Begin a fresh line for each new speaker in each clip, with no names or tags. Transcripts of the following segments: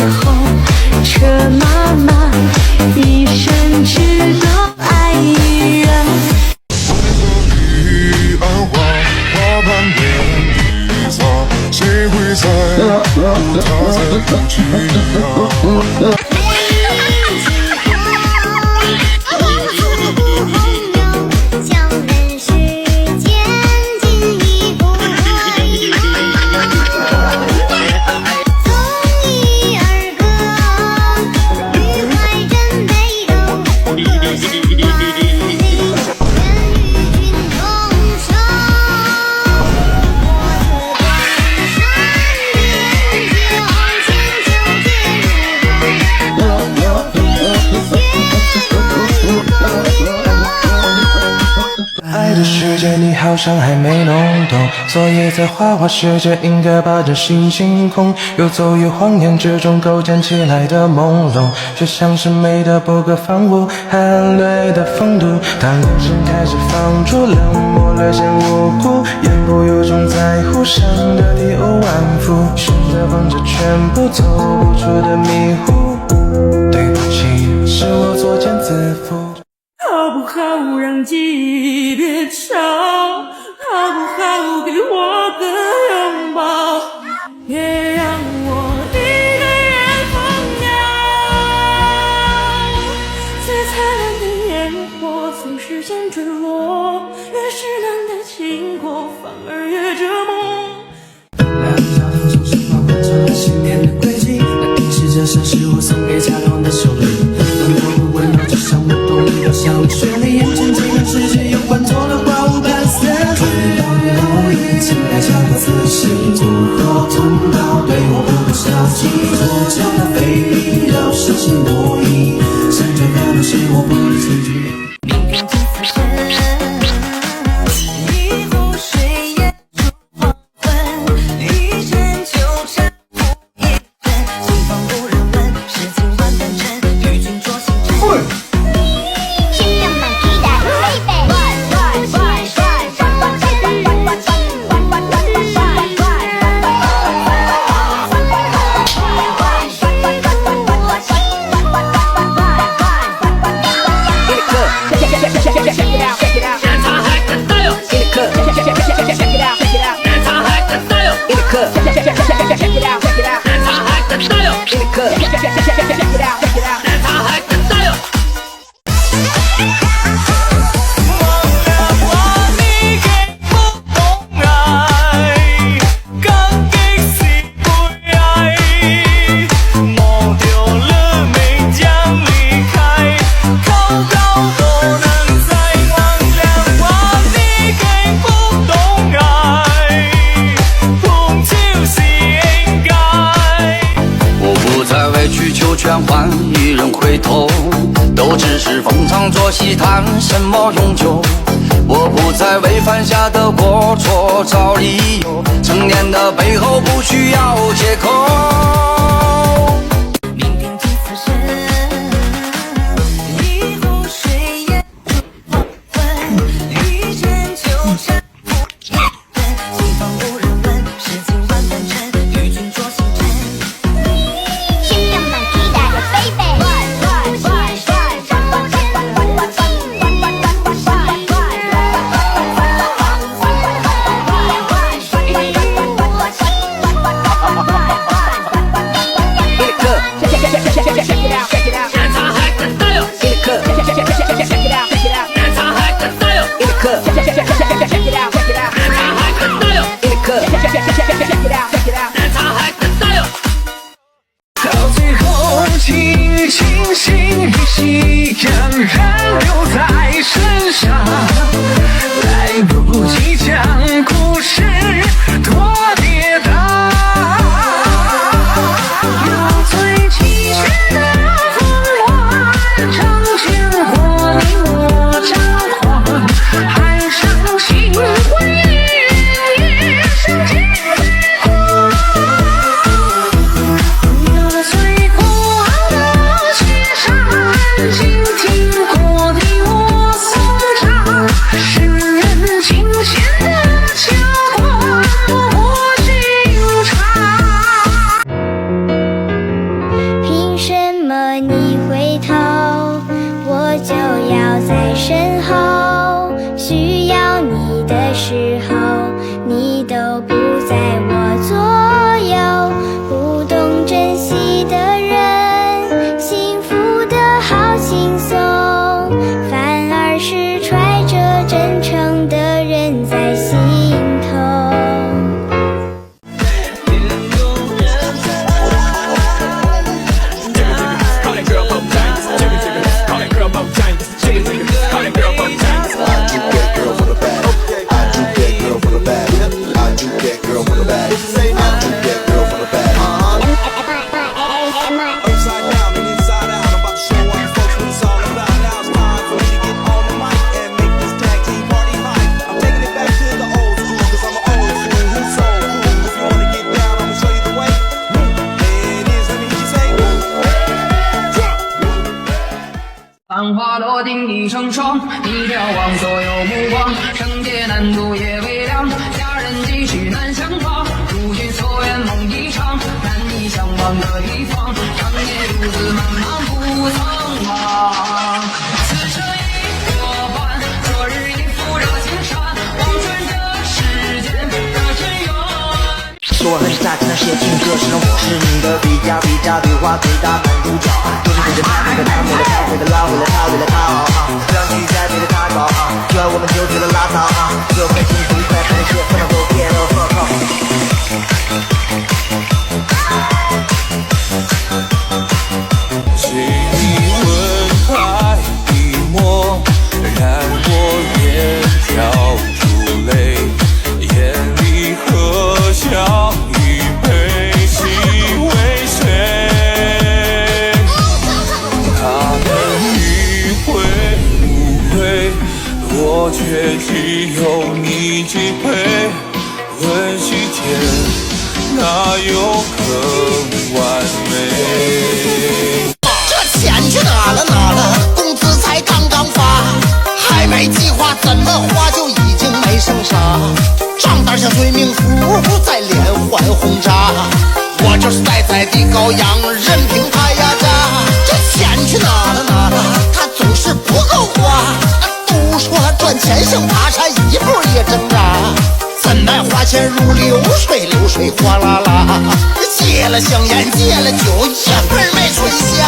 后，车马慢，一生只够爱一人。
彼岸花，花瓣遍地撒，谁会在乎他在不去啊？
爱的世界你好像还没弄懂，所以在花花世界应该把这心清空，游走于谎言之中构建起来的朦胧，却像是美的不可方物，含泪的风度。当眼神开始放逐，冷漠略显无辜，言不由衷在乎，伤得体无完肤，选择放着全部走不出的迷糊。对不起，是我作茧自缚。
好不好让记忆别吵，好不好给我个拥抱，别让我一个人疯掉。最灿烂的烟火随时间坠落，越是难的经过反而越折磨。
两条藤从身旁环成了信念的轨迹，那定是这生是我送给家人的手礼。当我们温柔，就像我懂你要像旋律，眼前这个世界又换作了花无般色。追到落叶，请来下个姿势，渡过通道，对我不够消极。左脚的飞离，绕手心魔意，闪着烦恼是我不能抗拒。
明天几次深，一湖水烟出黄昏，一针纠缠不一人，心房无人问，是今晚单纯，与君酌星辰。
全换一人回头，都只是逢场作戏，谈什么永久？我不再为犯下的过错找理由，成年的背后不需要借口。
明天几次深，一湖水烟出黄昏，一针纠缠不一人，心房无人问，是今晚单纯，与君酌星辰。
到最后，情心与夕阳燃留在身上，来不及将故事多跌宕。有最崎岖的混乱，彰显我你我张狂，海上星辉跃上金辉煌。有了最古老的雪山，倾听过你我颂唱，世人惊险。
身后，需要你的时候，你都不在我左右。不懂珍惜的人，幸福的好轻松，反而是揣着真诚的人在心头。
繁华落定一成双，你眺望所有目光，圣洁难度也微凉，佳人几许难相忘，如君所愿梦一场，难以相忘的地方，长夜独自漫漫不苍茫。此生已过半，昨日已负热青山，望穿这世间的真缘。
说我很傻，经常写情歌，实际上我是你的笔架，对话对答男主角，都是对着他，对着他，为了他，为了他，为了他，为了他，不让去再对着他搞，就爱我们就觉得拉倒，就开心不愉快，看那些烦恼都别了，呵呵。
细问海一抹，染我眼跳出泪，眼里何笑一杯，心为谁？他们迂回无悔，我却只有你敬佩。问西天，哪有更完美？
这钱去哪了？工资才刚刚发，还没计划怎么花就已经没剩啥。账单像催命符在连环轰炸，我就是在的羔羊，任凭他压榨。这钱去哪了？他总是不够花。都说赚钱像爬山，一步也挣扎。怎奈花钱如流水，流水哗啦啦。戒了香烟，戒了酒，一分没存下。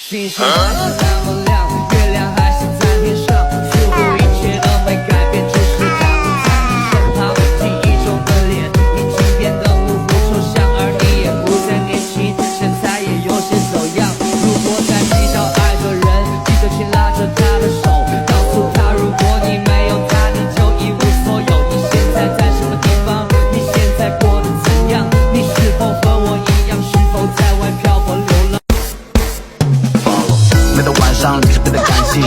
星星那么亮，月亮还是在天上，似乎一切都没改变，只是它不在你身旁。记忆中的脸已经变得模糊抽象，而你也不再年轻，身材也有些走样。如果再遇到爱的人，记得请拉着他的手，告诉他，如果你没有他，你就一无所有。你现在在什么地方？你现在过得怎样？你是否和我一样，是否在外漂泊流浪？
每到晚上，你是变得感性，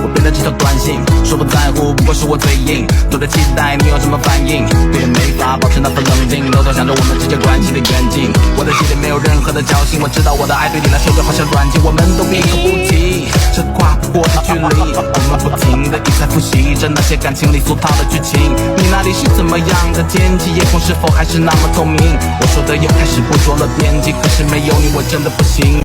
我变得几条短信，说不在乎，不过是我嘴硬，都在期待你有什么反应，对人没法保持那份冷静，偷偷想着我们之间关系的远近。我的心里没有任何的侥幸，我知道我的爱对你来说就好像软禁，我们都闭口不提这跨不过的距离，我们不停的一再复习着那些感情里俗套的剧情。你那里是怎么样的天气？夜空是否还是那么透明？我说的又开始不着了边际，可是没有你我真的不行。